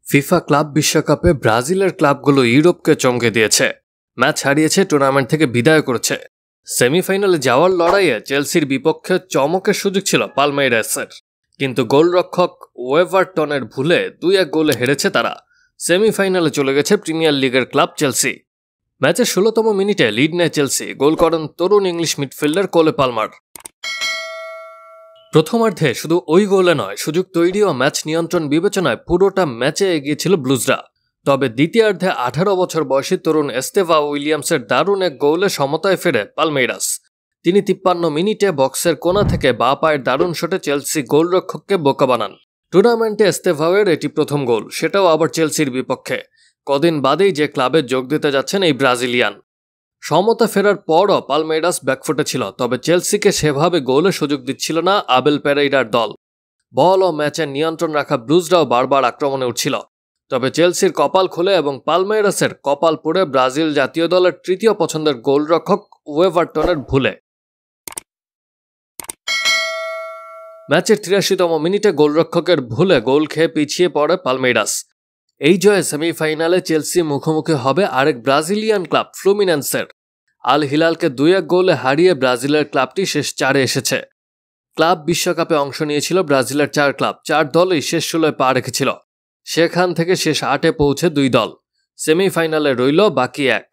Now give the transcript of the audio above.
FIFA club বিশ্বকাপে ব্রাজিলের ক্লাবগুলো ইউরোপকে চমকে দিয়েছে। ম্যাচ হারিয়েছে, টুর্নামেন্ট থেকে বিদায় করেছে। সেমিফাইনালে যাওয়ার লড়াইয়ে চেলসির বিপক্ষে চমকের সুযোগ ছিল পালমেইরাসের, কিন্তু গোলরক্ষক ওয়েভারটনের ভুলে 2-1 গোলে হেরেছে তারা। সেমিফাইনালে চলে গেছে প্রিমিয়ার লিগের ক্লাব চেলসি। ম্যাচের 16তম মিনিটে লিড নেয় চেলসি। গোল করেন তরুণ ইংলিশ মিডফিল্ডার কোলে পালমার। প্রথমার্ধে শুধু ওই গোলে নয়, সুযোগ তৈরি ও ম্যাচ নিয়ন্ত্রণ বিবেচনায় পুরোটা ম্যাচে এগিয়েছিল ব্লুজরা। তবে দ্বিতীয়ার্ধে 18 বছর বয়সী তরুণ এস্তেভা উইলিয়ামসের দারুণ এক গোলে সমতায় ফেরে পালমেইরাস। তিনি 53 মিনিটে বক্সের কোণা থেকে বাঁ পায়ের দারুণ শটে চেলসি গোলরক্ষককে বোকা বানান। টুর্নামেন্টে এস্তেভাওয়ের এটি প্রথম গোল, সেটাও আবার চেলসির বিপক্ষে। কদিন বাদেই যে ক্লাবে যোগ দিতে যাচ্ছেন এই ব্রাজিলিয়ান। সমতা ফেরার পরও পালমেইরাস ব্যাকফুটে ছিল, তবে চেলসিকে সেভাবে গোলে সুযোগ দিচ্ছিল না আবেল পেরেইরার দল। বল ও ম্যাচের নিয়ন্ত্রণ রাখা ব্লুজরাও বারবার আক্রমণে উঠছিল। তবে চেলসির কপাল খুলে এবং পালমেইরাসের কপাল পুড়ে ব্রাজিল জাতীয় দলের তৃতীয় পছন্দের গোলরক্ষক ওয়েভারটনের ভুলে। ম্যাচের 83তম মিনিটে গোলরক্ষকের ভুলে গোল খেয়ে পিছিয়ে পড়ে পালমেইরাস। এই জয়ে সেমিফাইনালে চেলসি মুখোমুখি হবে আরেক ব্রাজিলিয়ান ক্লাব ফ্লুমিনেন্সের। আল হিলালকে 2-1 গোলে হারিয়ে ব্রাজিলের ক্লাবটি শেষ 4-এ এসেছে। ক্লাব বিশ্বকাপে অংশ নিয়েছিল ব্রাজিলের 4 ক্লাব। 4 দলই শেষ 16-এ পা রেখেছিল। সেখান থেকে শেষ 8-এ পৌঁছে 2 দল। সেমিফাইনালে রইল বাকি 1।